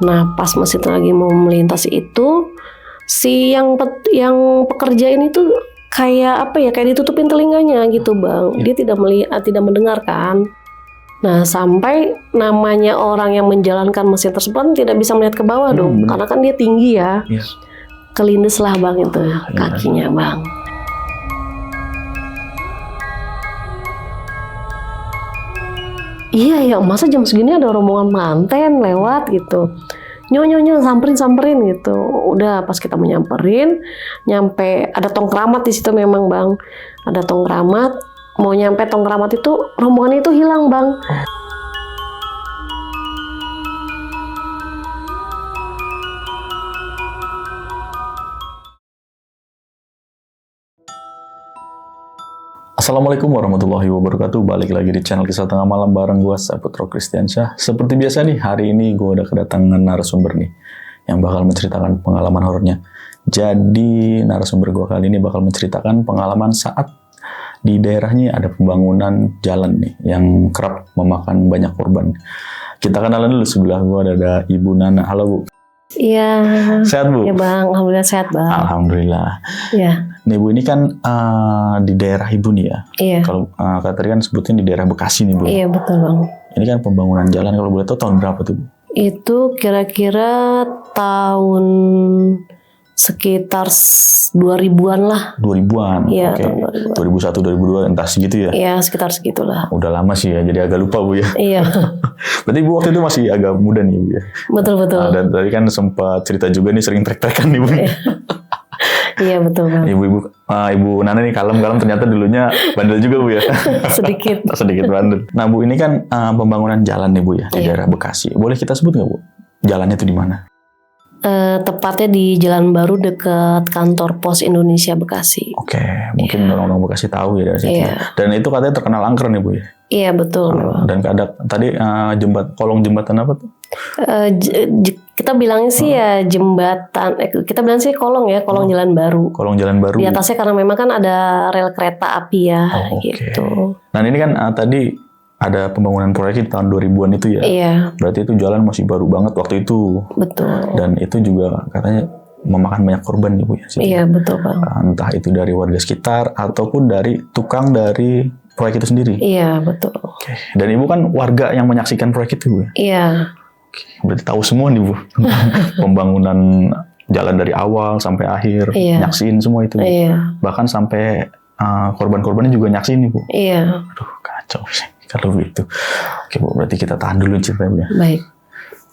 Nah pas mesin lagi mau melintasi itu, si yang pekerja ini tuh kayak apa ya, kayak ditutupin telinganya gitu bang. Dia tidak melihat, tidak mendengarkan. Nah sampai namanya orang yang menjalankan mesin tersebut tidak bisa melihat ke bawah dong, karena kan dia tinggi ya. Kelindes lah bang itu kakinya bang. Iya ya, masa jam segini ada rombongan manten lewat gitu. Nyo samperin gitu. Udah pas kita menyamperin, nyampe ada tong keramat di situ memang bang. Ada tong keramat, mau nyampe tong keramat itu rombongan itu hilang bang. Assalamualaikum warahmatullahi wabarakatuh. Balik lagi di channel Kisah Tengah Malam bareng gue Saputra Kristiansyah. Seperti biasa nih, hari ini gue udah kedatangan narasumber nih yang bakal menceritakan pengalaman horornya. Jadi narasumber gue kali ini bakal menceritakan pengalaman saat di daerahnya ada pembangunan jalan nih yang kerap memakan banyak korban. Kita kenalan dulu, sebelah gue ada Ibu Nana. Halo Bu. Iya. Sehat Bu? Ya bang, alhamdulillah sehat bang. Alhamdulillah. Iya. Nih Bu, ini kan di daerah Ibu nih ya. Iya. Kalau kata tadi kan sebutnya di daerah Bekasi nih Bu. Iya betul bang. Ini kan pembangunan jalan, kalau boleh tahu tahun berapa tuh Bu? Itu kira-kira tahun sekitar 2000-an lah. 2000-an? Iya, Oke. tahun 2001, 2002, entah segitu ya? Iya, sekitar segitulah. Udah lama sih ya, jadi agak lupa Bu ya. Iya. Berarti Bu waktu itu masih agak muda nih Bu ya? Betul-betul. Dan tadi kan sempat cerita juga nih, sering trek-trekan nih Bu. Iya betul bang. Ibu Nana nih kalem-kalem, ternyata dulunya bandel juga Bu ya. Sedikit. Sedikit bandel. Nah Bu, ini kan pembangunan jalan nih Bu ya, di daerah Bekasi. Boleh kita sebut nggak Bu? Jalannya itu di mana? Tepatnya di Jalan Baru dekat kantor Pos Indonesia Bekasi. Oke, mungkin orang-orang Bekasi tahu ya dari situ. Iya. Dan itu katanya terkenal angker nih Bu ya? Iya betul. Dan ada tadi kolong jembatan apa tuh? Kita bilangnya sih ya jembatan, kita bilang sih kolong ya, kolong Jalan Baru. Kolong Jalan Baru. Di atasnya karena memang kan ada rel kereta api ya, gitu. Nah ini kan tadi ada pembangunan proyek di tahun 2000-an itu ya? Iya. Berarti itu jalan masih baru banget waktu itu. Betul. Dan itu juga katanya memakan banyak korban nih Bu ya? Iya betul Bang. Entah itu dari warga sekitar ataupun dari tukang dari proyek itu sendiri. Iya betul. Oke. Dan Ibu kan warga yang menyaksikan proyek itu Bu ya? Iya. Oke. Berarti tahu semua nih Bu pembangunan jalan dari awal sampai akhir. Iya. Nyaksiin semua itu Bu. Iya. Bahkan sampai korban-korbannya juga nyaksiin nih Bu. Iya. Aduh kacau sih kalau begitu. Oke Bu, berarti kita tahan dulu ceritanya Bu ya. Baik.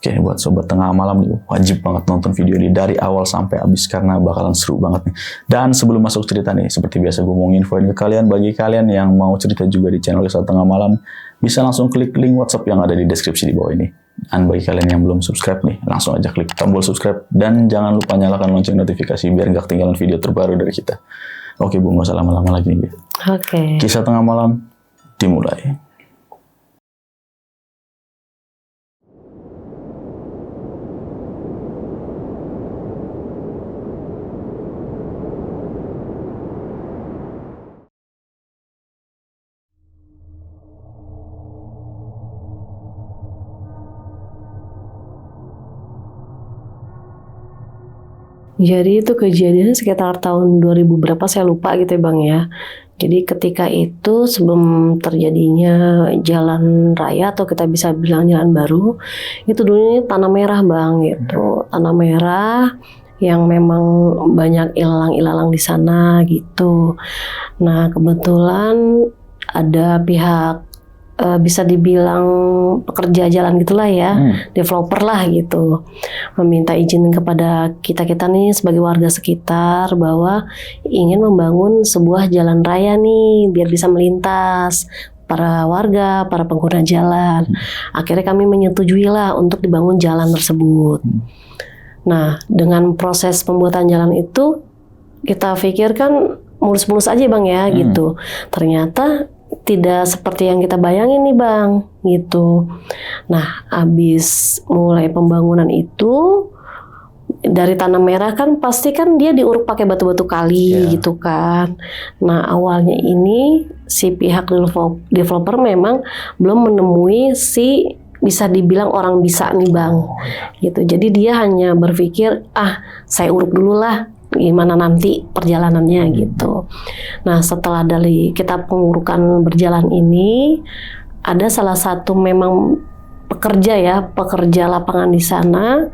Oke, buat Sobat Tengah Malam nih, wajib banget nonton video ini dari awal sampai habis karena bakalan seru banget nih. Dan sebelum masuk cerita nih, seperti biasa gue mau nginfoin ke kalian, bagi kalian yang mau cerita juga di channel Kisah Tengah Malam, bisa langsung klik link WhatsApp yang ada di deskripsi di bawah ini. Dan bagi kalian yang belum subscribe nih, langsung aja klik tombol subscribe dan jangan lupa nyalakan lonceng notifikasi biar gak ketinggalan video terbaru dari kita. Oke Bu, gak usah lama-lama lagi nih Bu. Oke. Kisah Tengah Malam dimulai. Jadi itu kejadiannya sekitar tahun 2000 berapa saya lupa gitu ya Bang ya. Jadi ketika itu sebelum terjadinya jalan raya atau kita bisa bilang jalan baru, itu dulunya tanah merah Bang gitu. Tanah merah yang memang banyak ilalang-ilalang di sana gitu. Nah kebetulan ada pihak bisa dibilang pekerja jalan gitulah ya, developer lah gitu, meminta izin kepada kita nih sebagai warga sekitar bahwa ingin membangun sebuah jalan raya nih biar bisa melintas para warga, para pengguna jalan. Akhirnya kami menyetujui lah untuk dibangun jalan tersebut. Nah dengan proses pembuatan jalan itu kita pikirkan mulus-mulus aja Bang ya gitu. Ternyata tidak seperti yang kita bayangin nih Bang gitu. Nah habis mulai pembangunan itu dari tanah merah kan pasti kan dia diuruk pakai batu-batu kali gitu kan. Nah awalnya ini si pihak developer memang belum menemui si bisa dibilang orang bisa nih Bang, gitu. Jadi dia hanya berpikir, saya uruk dulu lah, gimana nanti perjalanannya gitu. Nah setelah dari kita pengurukan berjalan ini, ada salah satu memang pekerja lapangan di sana,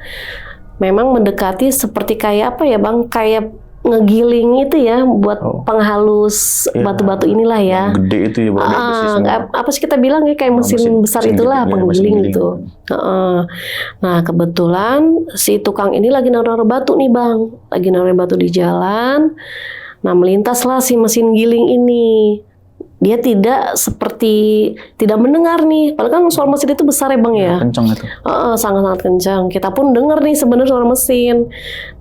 memang mendekati seperti kayak apa ya Bang, kayak ngegiling itu ya buat penghalus batu-batu inilah ya. Gede itu ya Bang. Apa sih kita bilang ya, kayak mesin besar itulah penggiling itu. Nah kebetulan si tukang ini lagi naruh batu nih Bang, lagi naruh batu di jalan. Nah melintaslah si mesin giling ini. Dia tidak mendengar nih, padahal kan suara mesin itu besar ya Bang ya. Kencang itu. Sangat-sangat kencang. Kita pun dengar nih sebenarnya suara mesin.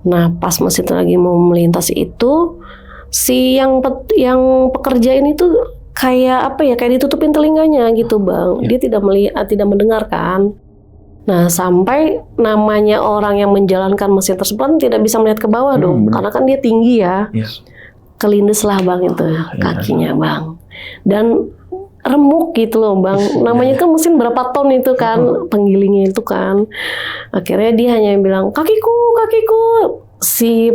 Nah pas mesin itu lagi mau melintasi itu, si yang pekerja ini tuh kayak ditutupin telinganya gitu Bang. Dia tidak mendengarkan. Nah sampai namanya orang yang menjalankan mesin tersebut tidak bisa melihat ke bawah dong, karena kan dia tinggi ya. Kelindes lah Bang itu kakinya Bang. Dan remuk gitu loh Bang. Namanya kan mesin berapa ton itu kan, penggilingnya itu kan. Akhirnya dia hanya bilang, kakiku. Si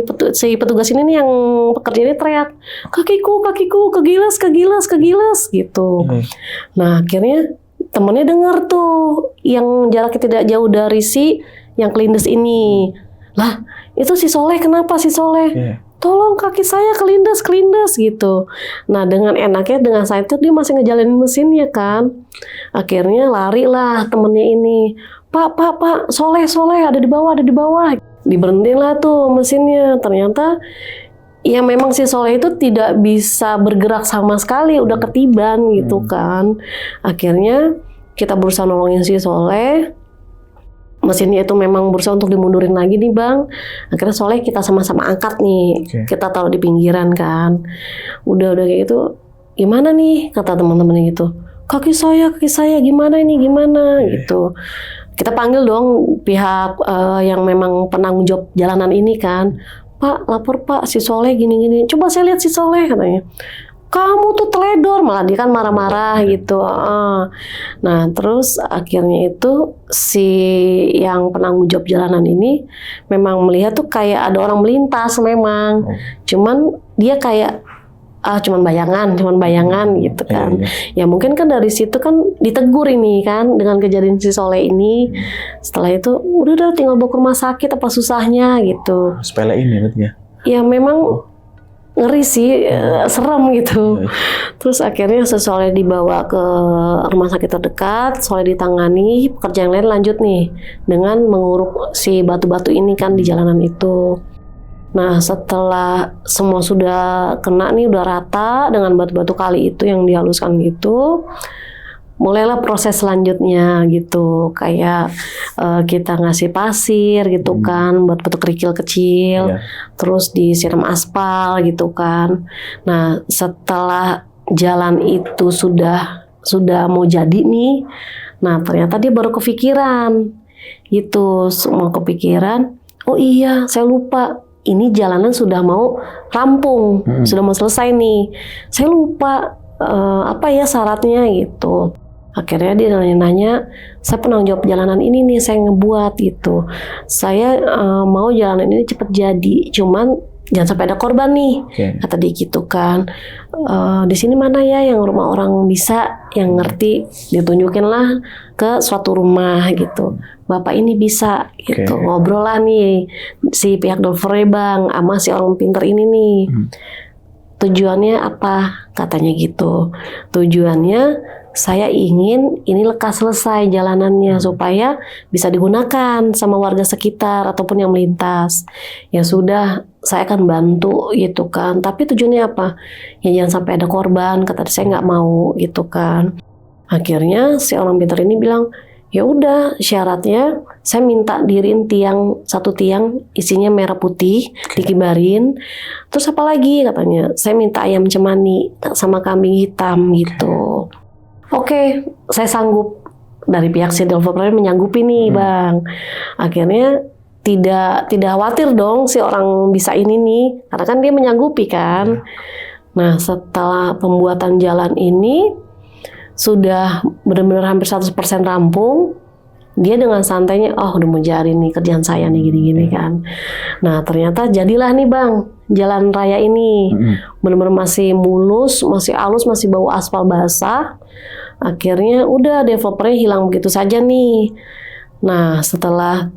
petugas ini nih yang pekerja ini teriak, kakiku, kegilas gitu. Nah akhirnya temennya dengar tuh, yang jaraknya tidak jauh dari si yang kelindes ini. Lah itu si Soleh, kenapa si Soleh? Tolong kaki saya kelindes gitu. Nah dengan enaknya, dengan saya itu dia masih ngejalanin mesinnya kan. Akhirnya lari lah temennya ini. Pak, Soleh ada di bawah. Diberhentiin lah tuh mesinnya. Ternyata ya memang si Soleh itu tidak bisa bergerak sama sekali, udah ketiban gitu kan. Akhirnya kita berusaha nolongin si Soleh. Mesinnya itu memang berusaha untuk dimundurin lagi nih Bang. Akhirnya Soleh kita sama-sama angkat nih. Kita taruh di pinggiran kan. Udah kayak gitu. Gimana nih kata teman-temannya gitu. Kaki saya gimana gitu. Kita panggil dong pihak yang memang penanggung jawab jalanan ini kan. Pak, lapor Pak, si Soleh gini. Coba saya lihat si Soleh katanya. Kamu tuh teledor, malah dia kan marah-marah gitu. Nah terus akhirnya itu si yang penanggung jawab jalanan ini memang melihat tuh kayak ada orang melintas memang. Cuman dia kayak cuman bayangan gitu kan. Ya mungkin kan dari situ kan ditegur ini kan dengan kejadian si Soleh ini. Setelah itu udah tinggal bawa ke rumah sakit, apa susahnya gitu. Sepele ini berarti ya? Ya memang ngeri sih, serem gitu. Terus akhirnya Soleh dibawa ke rumah sakit terdekat, Soleh ditangani, pekerja yang lain lanjut nih dengan menguruk si batu-batu ini kan di jalanan itu. Nah setelah semua sudah kena nih, udah rata dengan batu-batu kali itu yang dihaluskan gitu, mulailah proses selanjutnya gitu, kayak kita ngasih pasir gitu kan, buat batu kerikil kecil, terus disiram aspal gitu kan. Nah setelah jalan itu sudah mau jadi nih, nah ternyata dia baru kepikiran gitu, semua kepikiran, oh iya saya lupa, ini jalanan sudah mau rampung, sudah mau selesai nih, saya lupa apa ya syaratnya gitu. Akhirnya dia nanya, saya penanggung jawab jalanan ini nih, saya ngebuat gitu. Saya mau jalanan ini cepat jadi, cuman jangan sampai ada korban nih, kata dia gitu kan. Di sini mana ya yang rumah orang bisa, yang ngerti, ditunjukin lah ke suatu rumah gitu. Bapak ini bisa gitu, ngobrol lah nih si pihak developer Bang, sama si orang pinter ini nih. Tujuannya apa? Katanya gitu. Tujuannya saya ingin ini lekas selesai jalanannya supaya bisa digunakan sama warga sekitar ataupun yang melintas. Ya sudah, saya akan bantu gitu kan. Tapi tujuannya apa? Ya jangan sampai ada korban, kata saya nggak mau gitu kan. Akhirnya si orang pintar ini bilang, ya udah syaratnya saya minta diriin satu tiang isinya merah putih, dikibarin. Terus apa lagi katanya? Saya minta ayam cemani sama kambing hitam gitu. Oke, saya sanggup. Dari pihak si developer menyanggupi nih Bang. Akhirnya tidak khawatir dong si orang bisa ini nih, karena kan dia menyanggupi kan. Nah setelah pembuatan jalan ini sudah benar-benar hampir 100% rampung. Dia dengan santainya, oh udah mau jadi nih kerjaan saya nih gini-gini kan. Nah ternyata jadilah nih bang, jalan raya ini benar-benar masih mulus, masih halus, masih bau aspal basah. Akhirnya udah developernya hilang begitu saja nih. Nah setelah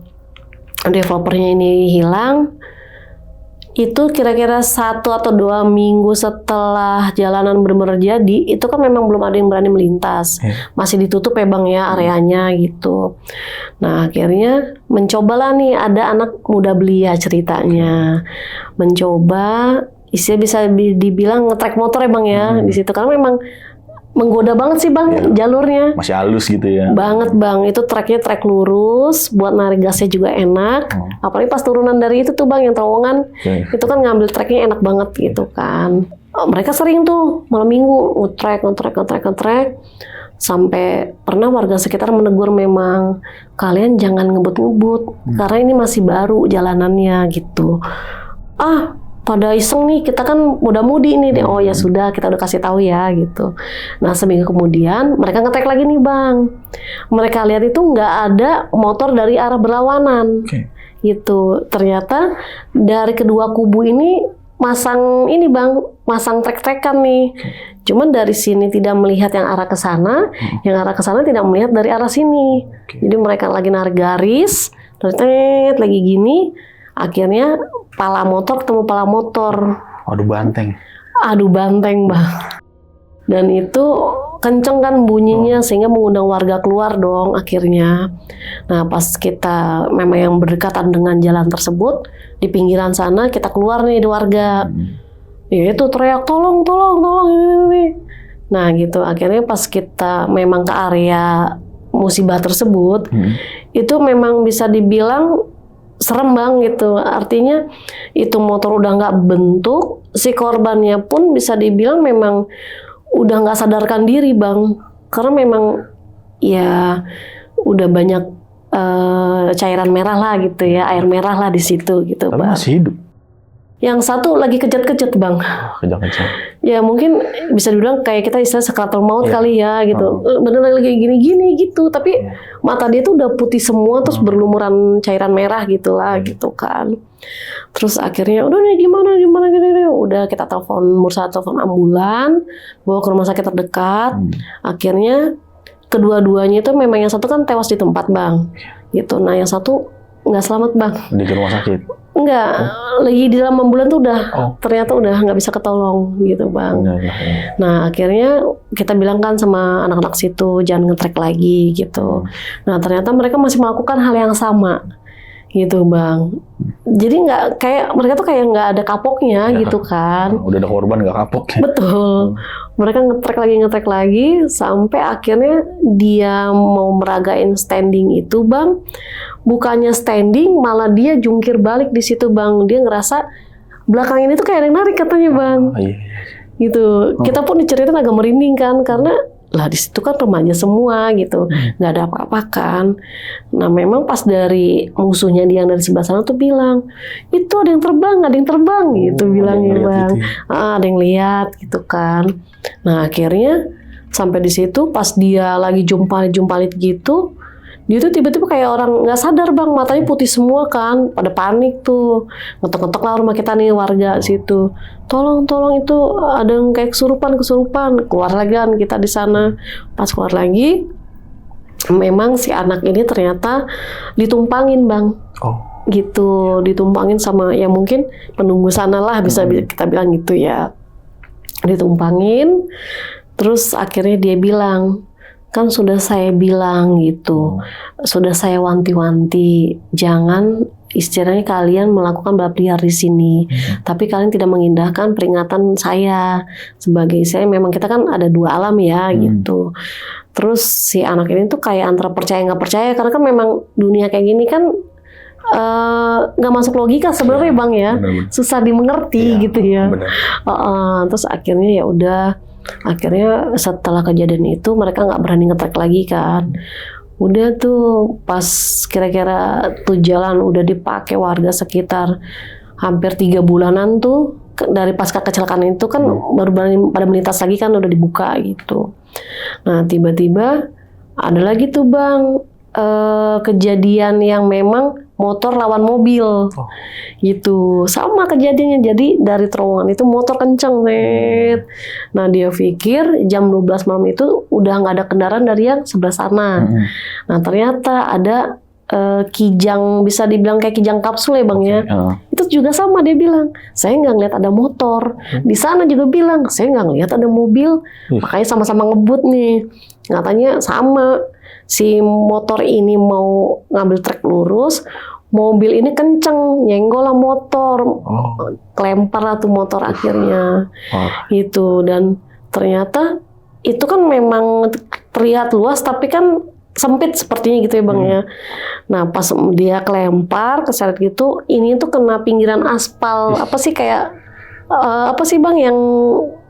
developernya ini hilang, itu kira-kira 1 atau 2 minggu setelah jalanan benar-benar jadi, itu kan memang belum ada yang berani melintas. Masih ditutup ya bang ya areanya gitu. Nah akhirnya mencobalah nih, ada anak muda belia ceritanya. Mencoba, istilah bisa dibilang nge-track motor ya bang ya di situ. Karena memang menggoda banget sih bang jalurnya. Masih halus gitu ya. Banget bang, itu tracknya track lurus, buat narik gasnya juga enak. Apalagi pas turunan dari itu tuh bang yang terowongan, itu kan ngambil tracknya enak banget gitu kan. Mereka sering tuh malam minggu nge-track, sampai pernah warga sekitar menegur memang, kalian jangan ngebut-ngebut karena ini masih baru jalanannya gitu. Pada iseng nih, kita kan muda-mudi nih, oh ya sudah kita udah kasih tahu ya gitu. Nah seminggu kemudian mereka ngetek lagi nih bang. Mereka lihat itu nggak ada motor dari arah berlawanan, gitu. Ternyata dari kedua kubu ini masang ini bang, masang trek-trekan nih. Cuman dari sini tidak melihat yang arah ke sana, yang arah ke sana tidak melihat dari arah sini. Jadi mereka lagi narik garis, terus lagi gini. Akhirnya pala motor ketemu pala motor. Aduh banteng bang. Dan itu kenceng kan bunyinya sehingga mengundang warga keluar dong akhirnya. Nah pas kita memang yang berdekatan dengan jalan tersebut, di pinggiran sana kita keluar nih di warga. Ya itu teriak tolong ini. Nah gitu akhirnya pas kita memang ke area musibah tersebut, itu memang bisa dibilang serem bang gitu. Artinya itu motor udah nggak bentuk, si korbannya pun bisa dibilang memang udah nggak sadarkan diri bang, karena memang ya udah banyak cairan merah lah gitu ya, air merah lah di situ gitu. Tapi bang. masih hidup. Yang satu lagi kejat-kejat bang. Kejat-kejat. Ya mungkin bisa dibilang kayak kita istilah sakratul maut kali ya gitu. Bener lagi gini-gini gitu. Tapi mata dia tuh udah putih semua, terus berlumuran cairan merah gitulah gitu kan. Terus akhirnya udah nih gimana gini. Udah kita telepon telepon ambulan, bawa ke rumah sakit terdekat. Akhirnya kedua-duanya itu memang yang satu kan tewas di tempat bang. Gitu. Nah yang satu nggak selamat bang. Di rumah sakit? Enggak, lagi di dalam ambulan tuh udah ternyata udah nggak bisa ketolong gitu bang. Nah akhirnya kita bilang kan sama anak-anak situ jangan ngetrek lagi gitu. Nah ternyata mereka masih melakukan hal yang sama gitu bang. Jadi nggak kayak mereka tuh kayak nggak ada kapoknya gitu kan. Udah ada korban nggak kapok. Betul. Mereka ngetrek lagi sampai akhirnya dia mau meragain standing itu bang. Bukannya standing, malah dia jungkir balik di situ bang. Dia ngerasa belakang ini tuh kayak ada yang narik katanya bang. Gitu. Kita pun diceritain agak merinding kan, karena lah di situ kan remaja semua gitu, nggak ada apa-apa kan. Nah memang pas dari musuhnya dia yang dari sebelah sana tuh bilang, itu ada yang terbang gitu bilangnya bang. Ada yang lihat gitu kan. Nah akhirnya sampai di situ pas dia lagi jumpalit gitu. Dia tuh tiba-tiba kayak orang nggak sadar bang, matanya putih semua kan, pada panik tuh, ngetok-ngetok lah rumah kita nih warga situ, tolong itu ada yang kayak kesurupan, keluar lagi kan kita di sana. Pas keluar lagi, memang si anak ini ternyata ditumpangin bang, gitu, ditumpangin sama ya mungkin penunggu sana lah bisa kita bilang gitu ya, ditumpangin, terus akhirnya dia bilang, kan sudah saya bilang gitu, sudah saya wanti-wanti, jangan istilahnya kalian melakukan balap liar di sini, tapi kalian tidak mengindahkan peringatan saya sebagai saya. Memang kita kan ada dua alam ya gitu. Terus si anak ini tuh kayak antara percaya nggak percaya, karena kan memang dunia kayak gini kan nggak masuk logika sebenarnya bang ya, susah dimengerti gitu ya. Terus akhirnya ya udah. Akhirnya setelah kejadian itu mereka nggak berani ngetrek lagi kan. Udah tuh pas kira-kira tuh jalan udah dipakai warga sekitar hampir 3 bulanan tuh dari pasca kecelakaan itu kan baru berani pada melintas lagi kan, udah dibuka gitu. Nah tiba-tiba ada lagi tuh bang kejadian yang memang motor lawan mobil gitu, sama kejadiannya. Jadi dari terowongan itu motor kenceng net. Nah dia pikir jam 12 malam itu udah nggak ada kendaraan dari yang sebelah sana. Nah ternyata ada kijang, bisa dibilang kayak kijang kapsul ya bang ya. Itu juga sama, dia bilang saya nggak ngeliat ada motor. Di sana juga bilang saya nggak ngeliat ada mobil. Makanya sama-sama ngebut nih. Katanya sama, si motor ini mau ngambil trek lurus, mobil ini kenceng, nyenggol lah motor, kelempar lah tuh motor akhirnya, gitu. Dan ternyata itu kan memang terlihat luas, tapi kan sempit sepertinya gitu ya bang ya. Nah pas dia kelempar, keseret gitu, ini tuh kena pinggiran aspal, apa sih kayak apa sih bang yang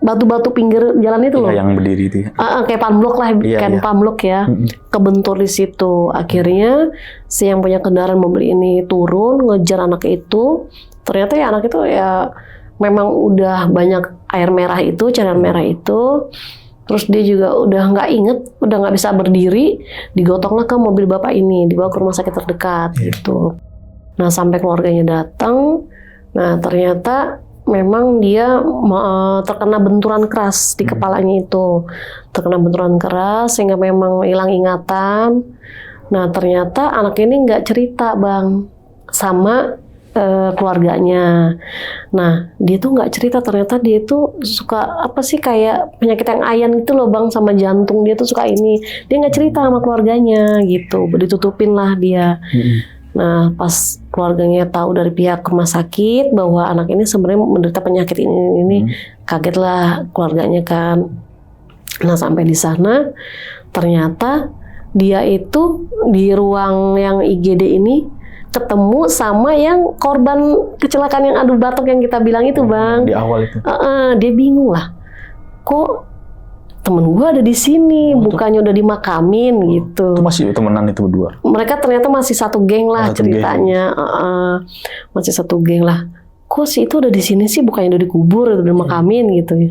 batu-batu pinggir jalan itu loh, yang berdiri itu. Kayak panblok lah, kayak panblok ya, kebentur di situ. Akhirnya si yang punya kendaraan mobil ini turun ngejar anak itu. Ternyata ya anak itu ya memang udah banyak air merah itu, cairan merah itu. Terus dia juga udah nggak inget, udah nggak bisa berdiri, digotonglah ke mobil bapak ini, dibawa ke rumah sakit terdekat gitu. Nah sampai keluarganya datang, nah ternyata memang dia terkena benturan keras di kepalanya itu. Terkena benturan keras sehingga memang hilang ingatan. Nah ternyata anak ini nggak cerita bang sama keluarganya. Nah dia tuh nggak cerita, ternyata dia tuh suka apa sih kayak penyakit yang ayan gitu loh bang, sama jantung dia tuh suka ini. Dia nggak cerita sama keluarganya gitu, ditutupin lah dia. Nah, pas keluarganya tahu dari pihak rumah sakit bahwa anak ini sebenarnya menderita penyakit ini, kagetlah keluarganya kan. Nah, sampai di sana ternyata dia itu di ruang yang IGD ini ketemu sama yang korban kecelakaan yang adu batok yang kita bilang itu, bang. Di awal itu. Dia bingung lah, kok temen gue ada di sini, bukannya udah dimakamin gitu. Itu masih temenan itu berdua? Mereka ternyata masih satu geng lah ceritanya. Masih satu geng lah. Kok si itu udah di sini sih, bukannya udah dikubur, udah dimakamin gitu ya.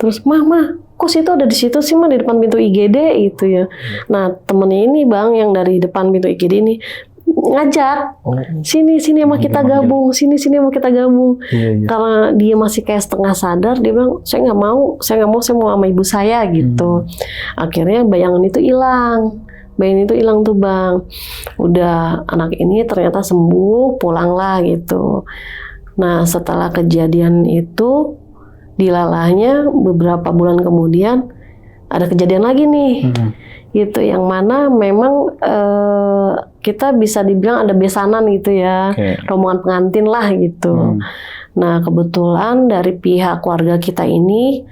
Terus mama, kok si itu ada di situ sih mah, di depan pintu IGD gitu ya. Nah temennya ini bang yang dari depan pintu IGD ini ngajak, sini sama kita gabung, sini sama kita gabung. Karena dia masih kayak setengah sadar, dia bilang saya nggak mau, saya mau sama ibu saya gitu. Akhirnya bayangan itu hilang. Tuh bang. Udah anak ini ternyata sembuh, pulanglah gitu. Nah setelah kejadian itu dilalahnya beberapa bulan kemudian ada kejadian lagi nih. Gitu, yang mana memang kita bisa dibilang ada besanan gitu ya, rombongan pengantin lah gitu. Nah kebetulan dari pihak keluarga kita ini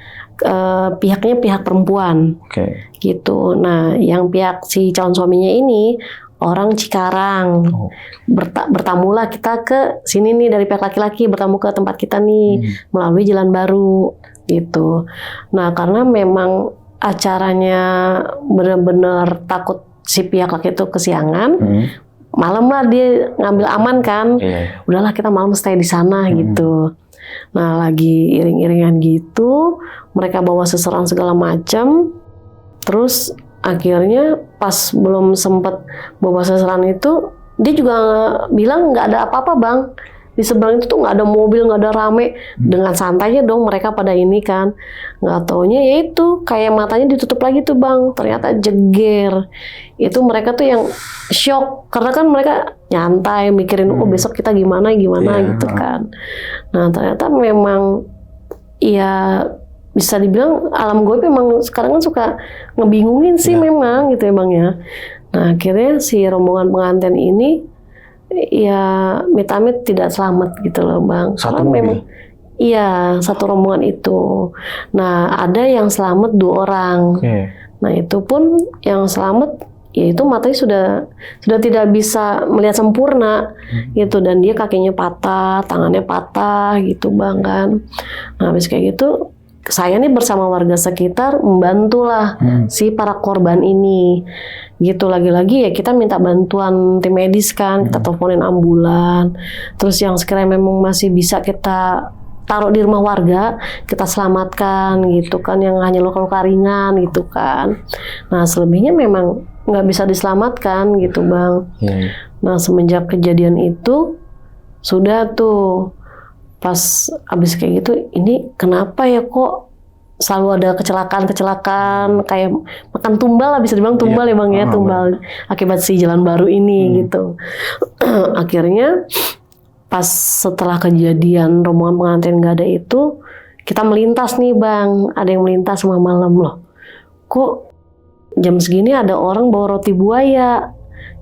pihaknya pihak perempuan, gitu. Nah yang pihak si calon suaminya ini orang Cikarang, bertamulah kita ke sini nih dari pihak laki-laki, bertamu ke tempat kita nih melalui jalan baru gitu. Nah karena memang acaranya benar-benar takut si pihak laki itu kesiangan, malam lah dia ngambil aman kan, udahlah kita malam stay di sana gitu. Nah lagi iring-iringan gitu, mereka bawa seseorang segala macam, terus akhirnya pas belum sempat bawa seseorang itu, dia juga bilang nggak ada apa-apa bang. Di seberang itu tuh nggak ada mobil, nggak ada rame. Dengan santainya dong mereka pada ini kan. Nggak taunya ya itu kayak matanya ditutup lagi tuh bang. Ternyata jeger. Itu mereka tuh yang shock. Karena kan mereka nyantai mikirin oh besok kita gimana gitu kan. Nah ternyata memang ya bisa dibilang alam goib memang sekarang kan suka ngebingungin sih memang gitu ya bang ya. Nah akhirnya si rombongan pengantin ini ya amit-amit tidak selamat gitu loh bang. Satu mobil? Memang iya satu rombongan itu. Nah ada yang selamat 2 orang. Nah itu pun yang selamat yaitu matanya sudah tidak bisa melihat sempurna gitu, dan dia kakinya patah, tangannya patah gitu bang kan. Nah habis kayak gitu saya nih bersama warga sekitar membantulah si para korban ini gitu. Lagi-lagi ya kita minta bantuan tim medis kan, kita teleponin ambulan, terus yang sekiranya memang masih bisa kita taruh di rumah warga, kita selamatkan gitu kan, yang hanya luka-luka ringan gitu kan. Nah selebihnya memang nggak bisa diselamatkan gitu Bang. Iya. Nah semenjak kejadian itu sudah tuh pas abis kayak gitu, ini kenapa ya kok selalu ada kecelakaan kayak makan tumbal lah, bisa dibilang tumbal ya Bang ya, tumbal akibat si jalan baru ini gitu. Akhirnya pas setelah kejadian rombongan pengantin nggak ada itu, kita melintas nih Bang, ada yang melintas malam loh. Kok jam segini ada orang bawa roti buaya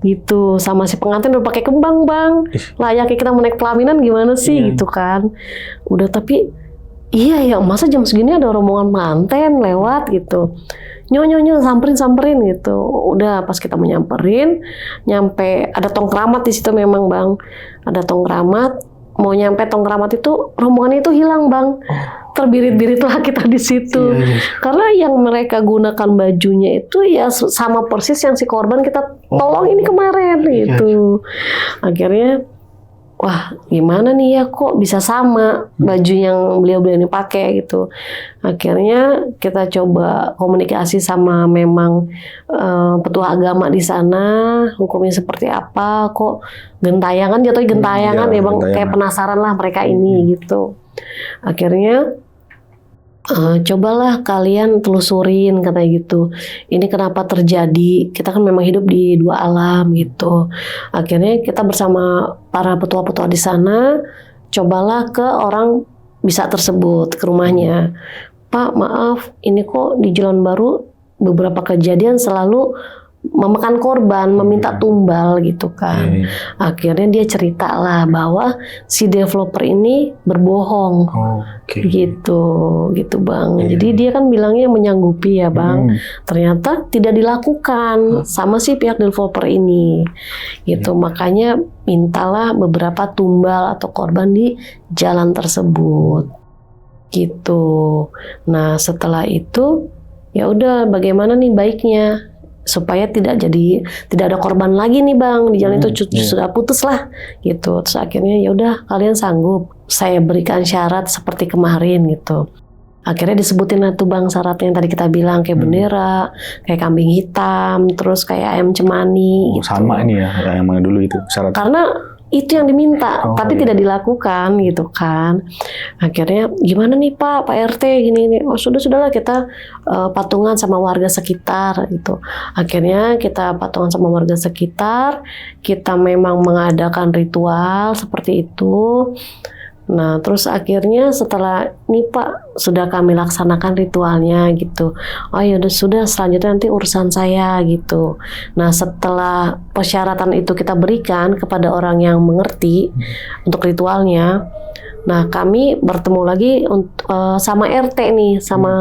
gitu, sama si pengantin udah pakai kembang Bang. Layaknya kita mau naik pelaminan gimana sih gitu kan. Udah tapi iya ya, masa jam segini ada rombongan pengantin lewat gitu. Nyo samperin gitu. Udah pas kita mau nyamperin, nyampe ada tong keramat di situ memang Bang. Ada tong keramat, mau nyampe tong keramat itu rombongan itu hilang Bang. Terbirit-biritlah kita di situ. Karena yang mereka gunakan bajunya itu ya sama persis yang si korban kita tolong ini kemarin gitu. Akhirnya wah gimana nih ya, kok bisa sama baju yang beliau ini pakai gitu. Akhirnya kita coba komunikasi sama memang petua agama di sana, hukumnya seperti apa, kok gentayangan jatuhnya gentayangan ya Bang, kayak penasaran lah mereka ini gitu. Akhirnya cobalah kalian telusurin katanya gitu. Ini kenapa terjadi? Kita kan memang hidup di dua alam gitu. Akhirnya kita bersama para petua-petua di sana, cobalah ke orang bisa tersebut, ke rumahnya. Pak, maaf, ini kok di Jalan Baru beberapa kejadian selalu memakan korban, meminta tumbal gitu kan. Akhirnya dia cerita lah bahwa si developer ini berbohong. Gitu Bang. Jadi dia kan bilangnya menyanggupi ya Bang. Ternyata tidak dilakukan sama si pihak developer ini. Gitu. Makanya mintalah beberapa tumbal atau korban di jalan tersebut. Gitu. Nah, setelah itu ya udah bagaimana nih baiknya supaya tidak ada korban lagi nih Bang di jalan itu, sudah putus lah gitu. Terus akhirnya ya udah kalian sanggup, saya berikan syarat seperti kemarin gitu. Akhirnya disebutin lah tuh Bang syaratnya yang tadi kita bilang, kayak bendera, kayak kambing hitam, terus kayak ayam cemani gitu. Sama ini ya yang mana dulu itu syarat. Karena itu yang diminta, tapi tidak dilakukan gitu kan. Akhirnya gimana nih Pak RT gini. Oh sudahlah kita patungan sama warga sekitar gitu. Akhirnya kita patungan sama warga sekitar, kita memang mengadakan ritual seperti itu. Nah terus akhirnya setelah ini Pak sudah kami laksanakan ritualnya gitu. Oh ya sudah selanjutnya nanti urusan saya gitu. Nah setelah persyaratan itu kita berikan kepada orang yang mengerti untuk ritualnya, nah kami bertemu lagi sama RT nih, sama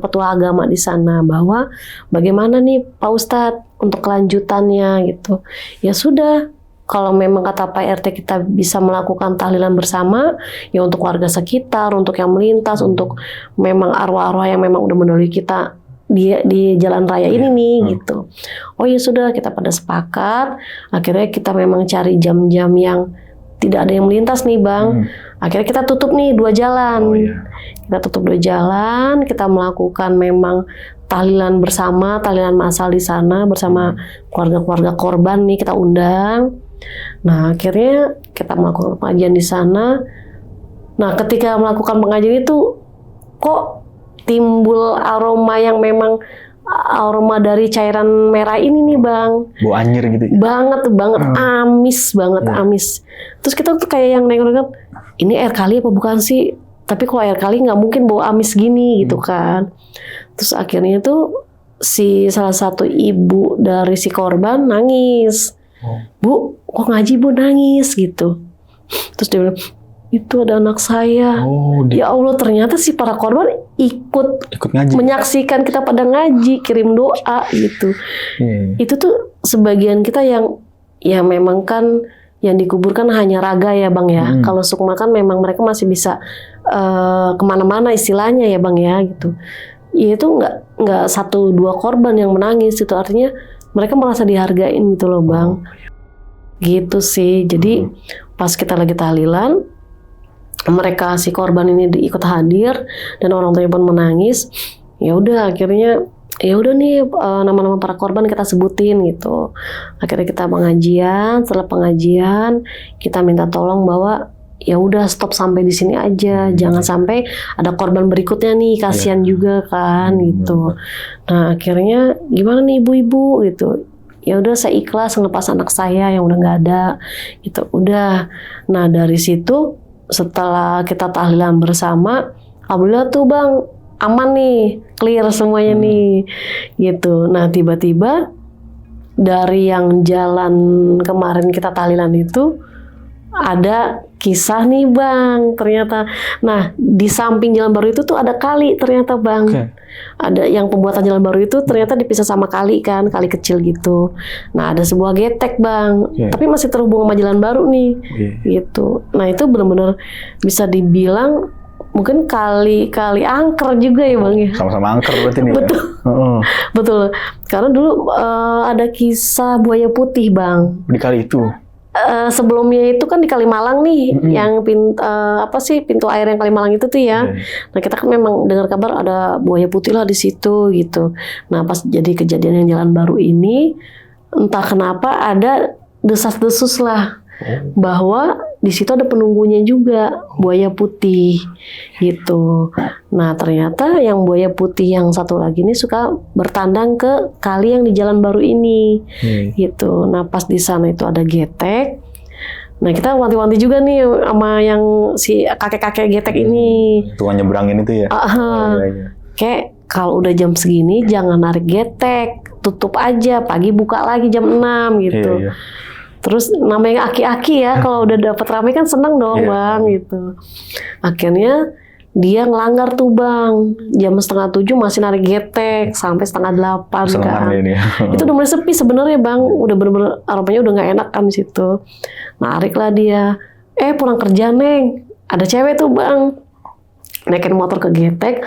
petua agama di sana, bahwa bagaimana nih Pak Ustadz untuk kelanjutannya gitu. Ya sudah, kalau memang kata Pak RT kita bisa melakukan tahlilan bersama, ya untuk warga sekitar, untuk yang melintas, untuk memang arwah-arwah yang memang udah mendahului kita di jalan raya ini nih gitu. Oh ya sudah, kita pada sepakat. Akhirnya kita memang cari jam-jam yang tidak ada yang melintas nih Bang. Akhirnya kita tutup nih 2 jalan. Kita tutup 2 jalan, kita melakukan memang tahlilan bersama, tahlilan massal di sana bersama keluarga-keluarga korban nih kita undang. Nah akhirnya kita melakukan pengajian di sana. Nah ketika melakukan pengajian itu kok timbul aroma yang memang aroma dari cairan merah ini nih Bang. Bau anyir gitu. Banget, amis banget, amis. Terus kita tuh kayak yang nengok-nengok, ini air kali apa bukan sih? Tapi kalau air kali nggak mungkin bau amis gini gitu kan. Terus akhirnya tuh si salah satu ibu dari si korban nangis. Bu, kok ngaji Bu nangis gitu. Terus dia bilang, itu ada anak saya. Ya Allah, ternyata si para korban ikut ngaji, menyaksikan kita pada ngaji, kirim doa gitu. Itu tuh sebagian kita yang ya memang kan yang dikuburkan hanya raga ya Bang ya. Kalau sukma kan memang mereka masih bisa kemana-mana istilahnya ya Bang ya gitu. Ya itu nggak 1-2 korban yang menangis, itu artinya mereka merasa dihargain gitu loh Bang. Gitu sih. Jadi pas kita lagi tahlilan, mereka si korban ini ikut hadir dan orang tuanya pun menangis. Ya udah akhirnya ya udah nih nama-nama para korban kita sebutin gitu. Akhirnya kita pengajian, setelah pengajian kita minta tolong bahwa ya udah stop sampai di sini aja, jangan sampai ada korban berikutnya nih, kasihan juga kan gitu. Nah akhirnya gimana nih ibu-ibu gitu. Ya udah saya ikhlas ngelepas anak saya yang udah nggak ada gitu. Udah. Nah dari situ setelah kita tahlilan bersama, alhamdulillah tuh Bang aman nih, clear semuanya nih, gitu. Nah tiba-tiba dari yang jalan kemarin kita tahlilan itu ada kisah nih Bang, ternyata. Nah di samping jalan baru itu tuh ada kali ternyata Bang. Ada yang pembuatan jalan baru itu ternyata dipisah sama kali kan, kali kecil gitu. Nah ada sebuah getek Bang, tapi masih terhubung sama jalan baru nih, gitu. Nah itu benar-benar bisa dibilang mungkin kali angker juga ya Bang ya. Sama-sama angker berarti nih. Betul. Ya? Betul. Karena dulu ada kisah buaya putih Bang. Di kali itu. Sebelumnya itu kan di Kalimalang nih, yang pintu air yang Kalimalang itu tuh ya. Nah kita kan memang dengar kabar ada buaya putih lah di situ gitu. Nah pas jadi kejadian yang jalan baru ini, entah kenapa ada desas-desus lah bahwa di situ ada penunggunya juga buaya putih gitu. Nah ternyata yang buaya putih yang satu lagi ini suka bertandang ke kali yang di jalan baru ini gitu. Nah pas di sana itu ada getek. Nah kita wanti-wanti juga nih sama yang si kakek-kakek getek ini. Tuan nyebrangin itu ya. Kayak kalau udah jam segini jangan narik getek, tutup aja, pagi buka lagi jam 6 gitu. Terus namanya aki-aki ya, kalau udah dapet rame kan seneng dong Bang gitu. Akhirnya dia ngelanggar tuh Bang, jam 6:30 masih narik getek sampai 7:30 kan. Itu udah mulai sepi sebenarnya Bang, udah bener-bener aromanya udah nggak enak kan di situ. Narik lah dia, pulang kerja Neng, ada cewek tuh Bang, naikin motor ke getek,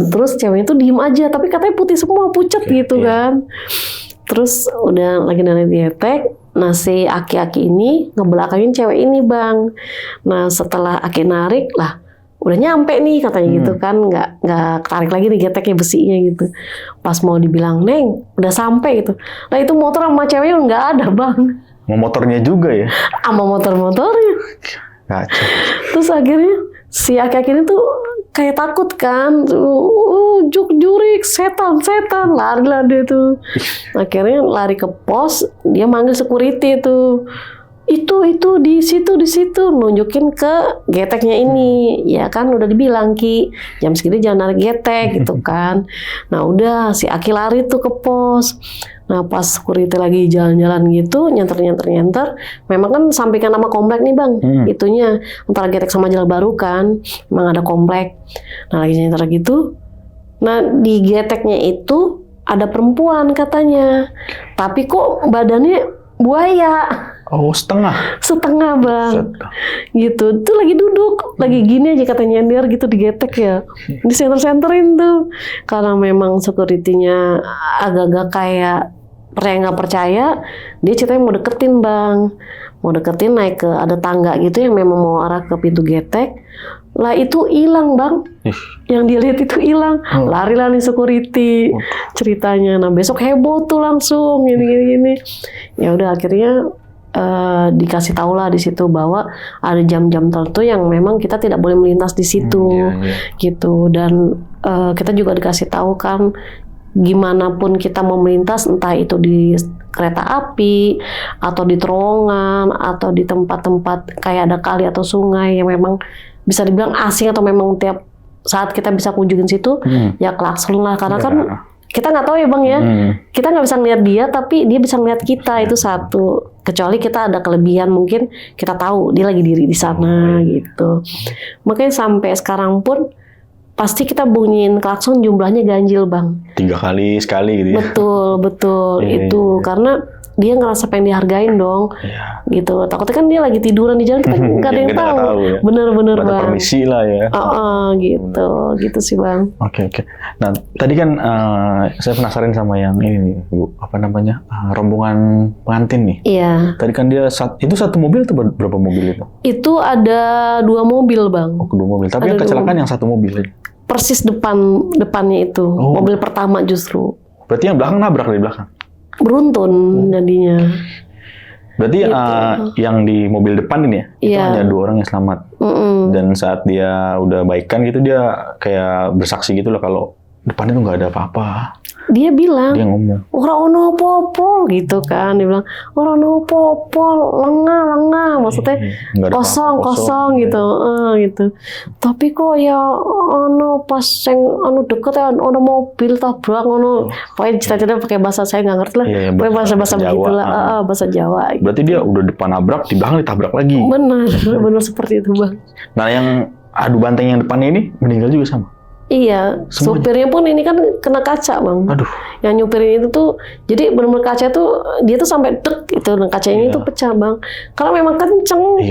terus ceweknya tuh diem aja, tapi katanya putih semua, pucet gitu kan. Terus udah lagi narik getek, nah si aki-aki ini ngebelakangin cewek ini Bang. Nah setelah aki narik lah, udah nyampe nih katanya gitu kan, nggak tarik lagi nih geteknya besinya gitu. Pas mau dibilang Neng, udah sampai gitu. Nah itu motor sama ceweknya nggak ada Bang. Mau motornya juga ya? Sama motornya. Kacau. Terus akhirnya si aki-aki ini tuh kayak takut kan, jurik setan, lari lah dia tuh. Akhirnya lari ke pos, dia manggil security tuh. Itu di situ nunjukin ke geteknya ini. Ya kan udah dibilang Ki, jam segini jangan narik getek gitu kan. Nah udah si Aki lari tuh ke pos. Nah pas security lagi jalan-jalan gitu, nyenter, memang kan sampingkan nama komplek nih Bang, itunya antara getek sama jalan baru kan, memang ada komplek. Nah lagi nyenter gitu, nah di geteknya itu ada perempuan katanya, tapi kok badannya buaya. Oh setengah Bang, gitu. Tuh lagi duduk, lagi gini aja katanya nyender gitu di getek ya, di senterin tuh, karena memang security-nya agak-agak kayak nggak percaya, dia ceritanya mau deketin Bang, naik ke ada tangga gitu yang memang mau arah ke pintu getek, lah itu hilang Bang, yang dia lihat itu hilang, lari lah nih security ceritanya. Nah besok heboh tuh langsung gini. Ya udah akhirnya dikasih tahu lah di situ bahwa ada jam-jam tertentu yang memang kita tidak boleh melintas di situ, gitu. Dan kita juga dikasih tahu kan, gimana pun kita mau melintas, entah itu di kereta api atau di terowongan atau di tempat-tempat kayak ada kali atau sungai yang memang bisa dibilang asing atau memang tiap saat kita bisa kunjungin situ, ya klakson lah, karena kan kita nggak tahu ya Bang ya, kita nggak bisa ngeliat dia tapi dia bisa ngeliat kita, itu satu. Kecuali kita ada kelebihan, mungkin kita tahu dia lagi diri di sana gitu. Makanya sampai sekarang pun pasti kita bunyiin klakson jumlahnya ganjil Bang. 3 kali sekali gitu ya? Betul. Itu karena dia ngerasa pengen dihargain dong, gitu. Takutnya kan dia lagi tiduran di jalan, kita nggak ada yang tahu. Ya. Bener Bang. Permisi lah ya. Gitu sih Bang. Oke. Nah tadi kan saya penasaran sama yang ini nih Bu, apa namanya, rombongan pengantin nih. Iya. Tadi kan dia itu satu mobil atau berapa mobil itu? Itu ada 2 mobil Bang. 2 mobil. Tapi yang kecelakaan yang 1 mobil. persis depannya itu, mobil pertama justru. Berarti yang belakang nabrak dari belakang? Beruntun jadinya. Berarti yang di mobil depan ini ya, itu hanya 2 orang yang selamat. Dan saat dia udah baikan gitu, dia kayak bersaksi gitu lah kalau depannya tuh nggak ada apa-apa. Dia bilang, dia ngomong, orang ono popo gitu kan, dia bilang orang ono popo, lengah, maksudnya kosong gitu, gitu. Tapi kok ya ono pas yang ono deket ya ono mobil tabrak ono, pokoknya cerita-cerita pakai bahasa saya nggak ngerti lah, pokoknya bahasa begitulah, bahasa Jawa. Berarti dia udah depan nabrak, di belakang ditabrak lagi. Benar seperti itu bang. Nah yang adu banteng yang depannya ini meninggal juga sama. Iya, supirnya pun ini kan kena kaca bang. Aduh. Yang nyupirin itu tuh, jadi benar-benar kaca tuh dia tuh sampai dek itu, dan kacanya itu pecah bang. Karena memang kenceng.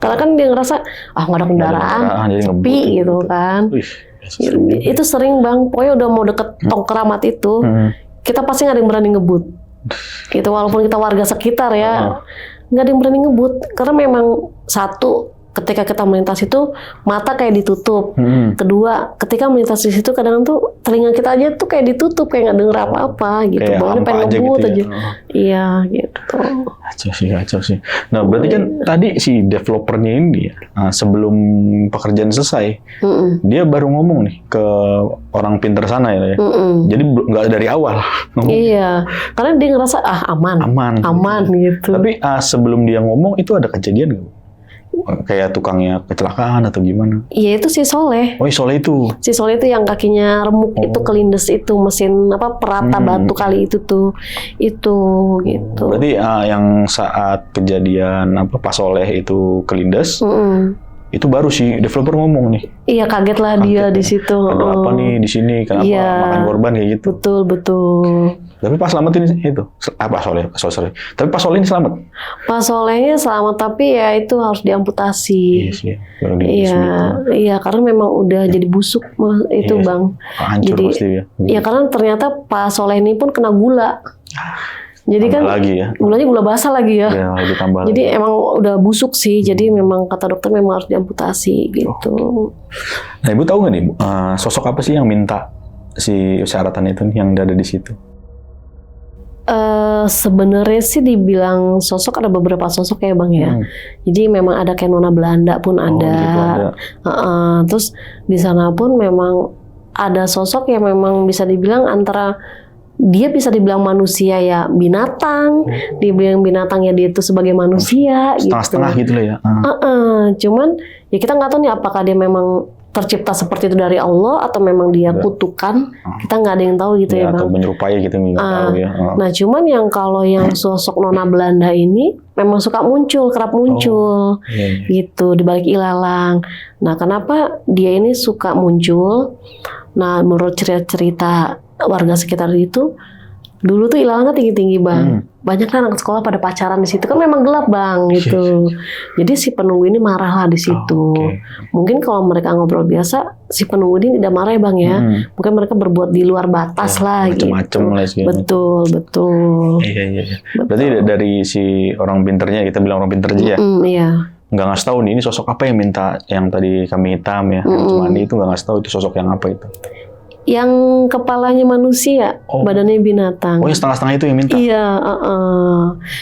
Karena kan dia ngerasa nggak ada kendaraan, sepi gitu kan. Itu sering bang. Pokoknya udah mau deket tong keramat itu, kita pasti nggak ada yang berani ngebut. Gitu walaupun kita warga sekitar ya, nggak ada yang berani ngebut. Karena memang satu, ketika kita melintas itu mata kayak ditutup. Kedua, ketika melintas di situ kadang tuh telinga kita aja tuh kayak ditutup, kayak nggak denger apa-apa gitu. Bawahnya pengen ngebut aja. Iya gitu. Kacau sih. Nah berarti kan tadi si developernya ini sebelum pekerjaan selesai, dia baru ngomong nih ke orang pinter sana ya. Jadi nggak dari awal. Iya, karena dia ngerasa aman gitu. Tapi sebelum dia ngomong itu ada kejadian nggak? Kayak tukangnya kecelakaan atau gimana? Iya itu si Soleh. Oh Soleh itu. Si Soleh itu yang kakinya remuk itu kelindes itu, mesin perata batu kali itu tuh. Itu gitu. Berarti yang saat kejadian Pak Soleh itu kelindes, itu baru si developer ngomong nih. Iya kaget lah dia di situ. Ada apa nih di sini? Kenapa makan korban kayak gitu? Betul. Tapi pas selamatin itu Soleh. Tapi pas Soleh ini selamat. Pas Solehnya selamat, tapi ya itu harus diamputasi. Iya, karena memang udah jadi busuk itu bang. Hancur jadi, pasti ya. Iya karena ternyata Pak Soleh ini pun kena gula. Jadi tambah kan lagi ya. Gulanya gula basah lagi ya. Jadi lagi. Emang udah busuk sih. Jadi memang kata dokter memang harus diamputasi gitu. Nah ibu tahu nggak nih sosok apa sih yang minta si syaratan itu yang ada di situ? Sebenarnya sih dibilang sosok ada beberapa sosok ya bang ya. Jadi memang ada kayak Nona Belanda pun ada. Terus di sana pun memang ada sosok yang memang bisa dibilang antara dia bisa dibilang manusia ya binatang, dibilang binatang ya dia itu sebagai manusia. Setengah-setengah gitu lah ya. Cuman ya kita nggak tahu nih apakah dia memang tercipta seperti itu dari Allah atau memang dia kutukan, kita nggak ada yang tahu gitu ya bang. Atau menyerupai gitu nggak tahu ya. Nah cuman yang kalau yang sosok Nona Belanda ini memang suka kerap muncul gitu di balik ilalang. Nah kenapa dia ini suka muncul? Nah menurut cerita warga sekitar itu, dulu tuh ilalangnya tinggi-tinggi bang. Banyak kan anak sekolah pada pacaran di situ, kan memang gelap bang gitu. Jadi si penunggu ini marah lah di situ. Mungkin kalau mereka ngobrol biasa, si penunggu ini tidak marah ya bang ya. Mungkin mereka berbuat di luar batas lah gitu. Macem-macem lah betul. Iya. Berarti dari si orang pinternya, kita bilang orang pinter aja ya. Iya. Nggak ngasih tahu nih ini sosok apa yang minta, yang tadi kami hitam ya, yang Cumani itu nggak ngasih tahu itu sosok yang apa itu. Yang kepalanya manusia, badannya binatang. Oh, yang setengah-setengah itu yang minta? Iya,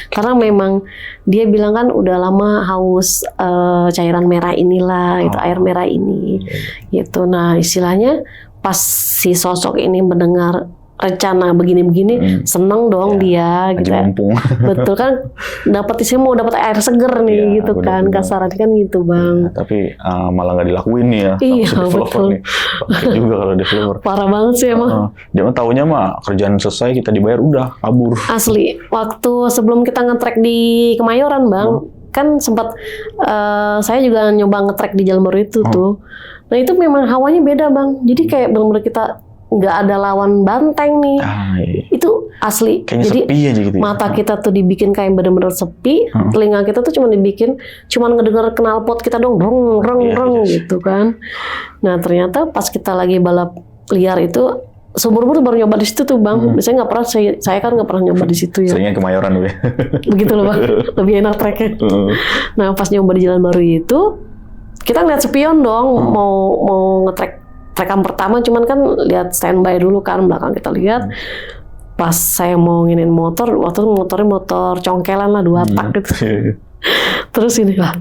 karena memang dia bilang kan udah lama haus cairan merah inilah, itu air merah ini, gitu. Nah istilahnya pas si sosok ini mendengar rencana begini-begini, seneng dong dia, gitu. Betul kan, dapat air seger nih, gitu kan, kasarannya kan gitu bang. Tapi malah nggak dilakuin nih ya. Iya betul. Juga kalau developer. Parah banget sih emang. Dia mah taunya mah kerjaan selesai kita dibayar udah kabur. Asli. Waktu sebelum kita nge-track di Kemayoran bang, kan sempat saya juga nyoba nge-track di Jalan Baru itu tuh. Nah itu memang hawanya beda bang. Jadi kayak benar-benar kita nggak ada lawan banteng nih. Itu asli. Kayaknya jadi sepi aja gitu ya. Mata kita tuh dibikin kayak benar-benar sepi, telinga kita tuh cuma ngedenger knalpot kita dong, reng gitu kan. Nah ternyata pas kita lagi balap liar itu, seumur-umur baru nyoba di situ tuh bang. Biasanya nggak pernah, saya kan nggak pernah nyoba di situ ya. Seringnya Kemayoran dulu ya. Begitu loh bang, lebih enak treknya. Nah pas nyoba di Jalan Baru itu, kita ngeliat spion dong, mau ngetrek rekam pertama, cuman kan lihat standby dulu kan, belakang kita lihat. Pas saya mau nginin motor, waktu itu motornya motor congkelan lah 2 tak gitu. Terus ini lah,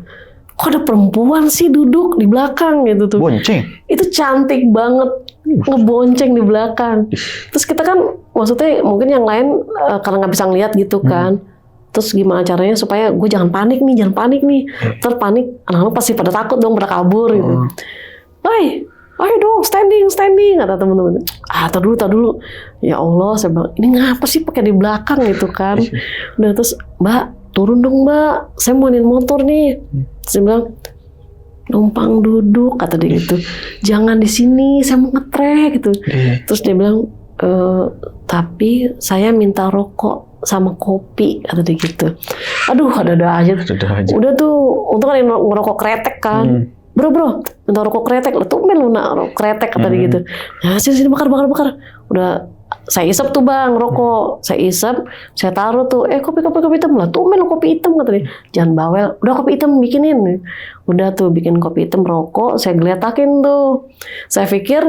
kok ada perempuan sih duduk di belakang gitu tuh. Bonceng. Itu cantik banget, ngebonceng di belakang. Terus kita kan, maksudnya mungkin yang lain karena nggak bisa ngeliat gitu kan. Terus gimana caranya supaya gue jangan panik nih. Terus panik, anak-anak pasti pada takut dong, pada kabur gitu. Hai, ayo dong standing, kata teman-teman. Tar dulu. Ya Allah, saya bilang, ini ngapa sih pakai di belakang gitu kan. Udah terus, Mbak, turun dong Mbak, saya mau nginin motor nih. Terus dia bilang, numpang duduk, kata dia gitu. Jangan di sini, saya mau ngetrek gitu. Terus dia bilang, tapi saya minta rokok sama kopi, kata dia gitu. Aduh, ada aja. Udah tuh, untung kan yang ngerokok kretek kan. Bro, minta rokok kretek. Lah tuh lu nak rokok kretek, kata dia gitu. Nah, sini bakar. Udah, saya isep tuh bang rokok. Saya isep, saya taruh tuh. Kopi hitam lah. Tuh lu kopi hitam, kata dia. Jangan bawel. Udah kopi hitam bikinin. Udah tuh bikin kopi hitam rokok. Saya geletakin tuh. Saya pikir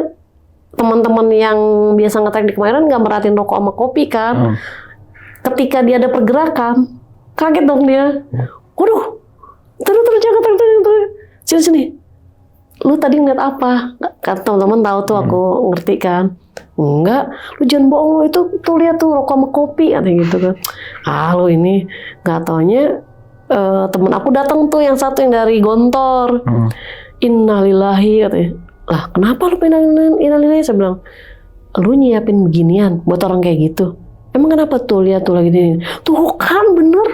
teman-teman yang biasa ngetrek di kemarin nggak merhatiin rokok sama kopi kan. Ketika dia ada pergerakan, kaget dong dia. Waduh, terus jangan terus. Sini. Lu tadi ngeliat apa? Kan teman-teman tahu tuh, aku ngerti kan. Enggak, lu jangan bohong, lu itu tuh lihat tuh rokok sama kopi, katanya gitu kan. Lu ini nggak taunya temen aku datang tuh yang satu yang dari Gontor. Innalillahi, katanya. Lah kenapa lu innalillahi? Saya bilang, lu nyiapin beginian buat orang kayak gitu. Emang kenapa tuh, lihat tuh lagi ini. Tuh kan bener.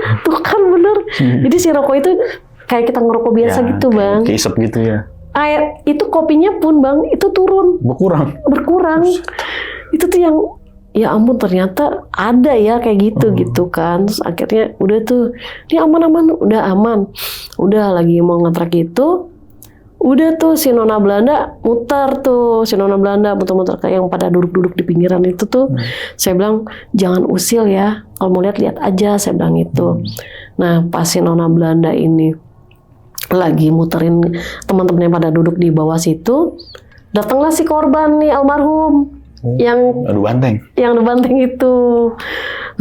Jadi si rokok itu kayak kita ngerokok biasa ya, gitu bang. Kayak isep gitu ya. Air itu kopinya pun bang itu turun. Berkurang. Itu tuh yang ya ampun ternyata ada ya kayak gitu kan. Terus akhirnya udah tuh ini aman, udah aman. Udah lagi mau ngetrek itu. Udah tuh si Nona Belanda muter kayak yang pada duduk-duduk di pinggiran itu tuh. Saya bilang jangan usil ya. Kalau mau lihat aja, saya bilang itu. Nah pas si Nona Belanda ini lagi muterin teman-teman yang pada duduk di bawah situ, datanglah si korban nih almarhum yang dibanteng itu.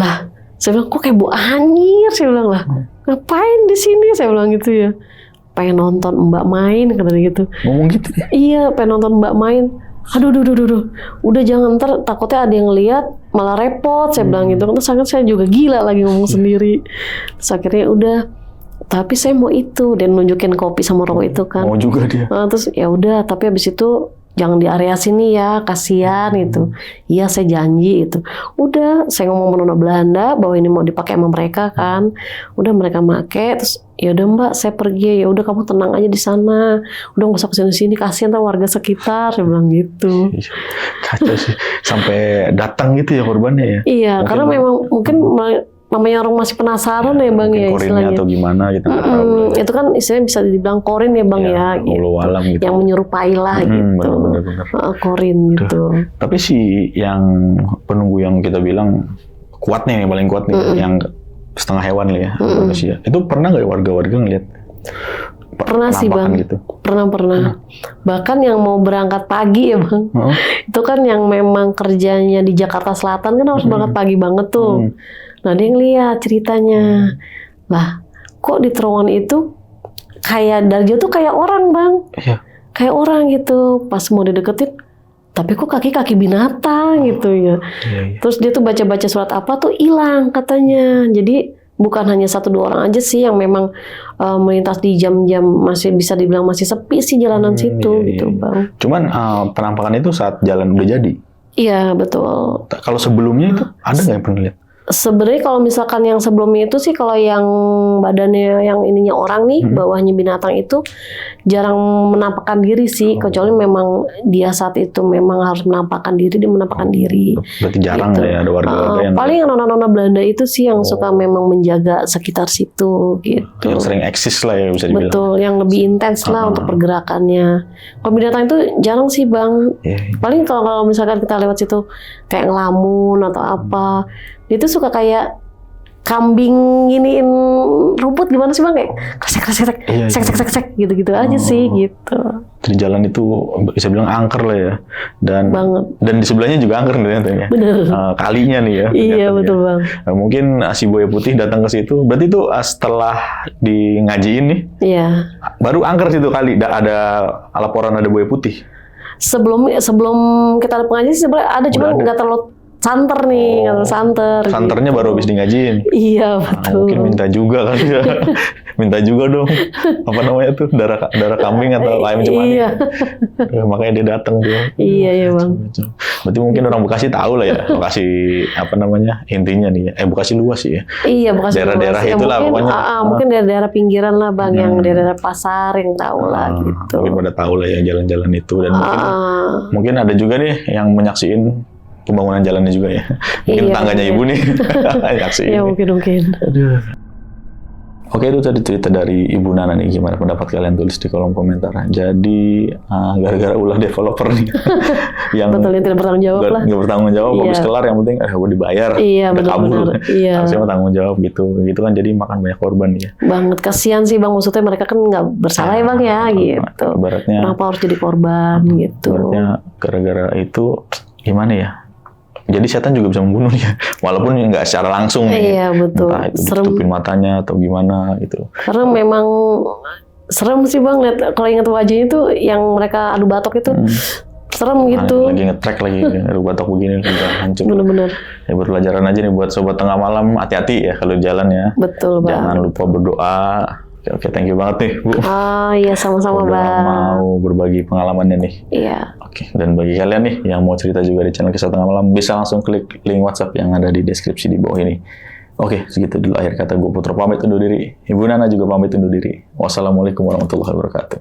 Lah, saya bilang kok kayak bu anyir, saya bilang lah ngapain di sini, saya bilang gitu ya. Pengen nonton Mbak main, katanya gitu. Ngomong gitu ya? Iya, pengen nonton Mbak main. Aduh, udah jangan takutnya ada yang lihat malah repot, saya bilang gitu. Terus saya juga gila lagi ngomong sendiri. Terus akhirnya udah. Tapi saya mau itu, dan nunjukin kopi sama rokok itu kan. Mau juga dia. Terus ya udah, tapi habis itu jangan di area sini ya, kasihan itu. Iya saya janji itu. Udah, saya ngomong sama Nona Belanda bahwa ini mau dipakai sama mereka kan. Udah mereka make, terus ya udah Mbak, saya pergi. Ya udah kamu tenang aja di sana. Udah nggak usah kesini-sini, kasihan tuh warga sekitar. Saya bilang gitu. Kacau sih, sampai datang gitu ya korbannya ya. Iya, karena memang mungkin namanya orang masih penasaran ya bang ya istilahnya. Atau gimana gitu. Itu kan istilahnya bisa dibilang korin ya bang ya. Gitu. Alam gitu. Yang menyerupai lah gitu. Bener. Korin gitu. Tapi si yang penunggu yang kita bilang kuat nih, yang paling kuat nih, yang setengah hewan lah ya, manusia. Itu pernah nggak warga-warga ngeliat? Pernah sih bang. Gitu? Pernah. Bahkan yang mau berangkat pagi ya bang. Itu kan yang memang kerjanya di Jakarta Selatan kan harus berangkat pagi banget tuh. Nah dia ngeliat ceritanya, lah kok di terowongan itu kayak dari jauh tuh kayak orang bang, kayak orang gitu. Pas mau dideketin, tapi kok kaki binatang gitu ya. Terus dia tuh baca surat apa tuh hilang katanya. Jadi bukan hanya 1-2 orang aja sih yang memang melintas di jam-jam masih bisa dibilang masih sepi sih jalanan situ gitu bang. Cuman penampakan itu saat jalan udah jadi. Iya betul. Kalau sebelumnya itu ada nggak yang pernah lihat? Sebenarnya kalau misalkan yang sebelumnya itu sih, kalau yang badannya yang ininya orang nih, bawahnya binatang itu jarang menampakkan diri sih, kecuali memang dia saat itu memang harus menampakkan diri, dia menampakkan diri. Berarti jarang gitu. Ya ada warga-warga yang paling nona-nona Belanda itu sih yang suka memang menjaga sekitar situ gitu. Yang sering eksis lah ya bisa dibilang. Betul, yang lebih intens lah untuk pergerakannya. Kalau binatang itu jarang sih bang. Paling kalau misalkan kita lewat situ kayak ngelamun atau apa, itu suka kayak kambing iniin rumput gimana sih bang, kayak kresek Iya, sek gitu aja sih gitu. Di jalan itu bisa bilang angker lah ya, dan Banget. dan di sebelahnya juga angker ternyata ya. Bener. Kalinya nih ya. Iya ternyata betul ya. bang. Nah, mungkin si buaya putih datang ke situ, berarti itu setelah di ngajiin nih, Iya. baru angker situ kali, ada laporan ada buaya putih. Sebelum kita ada pengajian sih sebenarnya ada, cuma ada. nggak terlalu santer nih, nggak terlalu santer. Santernya gitu. baru habis di ngajiin. Iya Nah, betul. mungkin minta juga kali ya. Minta juga dong. Apa namanya tuh? Darah kambing atau ayam cemani. Iya. Makanya dia datang tuh. Iya bang. Berarti mungkin orang Bekasi tahu lah ya. Bekasi apa namanya? Intinya nih. Bekasi luas sih ya. Iya Bekasi Daerah-daerah luas. Ya, itulah mungkin, pokoknya. mungkin daerah-daerah pinggiran lah bang, yang daerah pasar yang tahu lah gitu. Mungkin pada tahu lah ya jalan-jalan itu, dan mungkin ada juga nih yang menyaksiin pembangunan jalannya juga ya. Mungkin Iya, tetangganya mungkin. ibu nih nyaksiin. Ya nih. mungkin. Aduh. Oke, itu tadi cerita dari Ibu Nana nih. Gimana pendapat kalian, tulis di kolom komentar. Jadi gara-gara ulah developer nih yang Betul, yang tidak bertanggung jawab lah. nggak bertanggung jawab, Iya. habis kelar yang penting gue dibayar, Iya, udah kabur. benar-benar. Iya. Harusnya mah tanggung jawab gitu kan, jadi makan banyak korban ya. Banget, kasihan sih bang, maksudnya mereka kan nggak bersalah ya bang ya gitu. Ibaratnya Kenapa harus jadi korban gitu? Ibaratnya gara-gara itu gimana ya? Jadi setan juga bisa membunuh ya, walaupun nggak secara langsung nih. Iya betul. Entah itu Serem. ditutupin matanya atau gimana gitu. Karena memang serem sih bang, lihat kalau ingat wajahnya itu yang mereka adu batok itu serem gitu. Lagi nge-track lagi, aduh batok begini udah hancur. Bener-bener. Ya buat pelajaran aja nih buat sobat tengah malam, hati-hati ya kalau jalan ya. Betul bang. Jangan lupa berdoa. Oke, thank you banget nih Bu. Iya sama-sama Udah bang. mau berbagi pengalamannya nih. Iya. Oke, dan bagi kalian nih yang mau cerita juga di channel Kisah Tengah Malam, bisa langsung klik link WhatsApp yang ada di deskripsi di bawah ini. Oke, segitu dulu akhir kata gue Putra pamit undur diri. Ibu Nana juga pamit undur diri. Wassalamualaikum warahmatullahi wabarakatuh.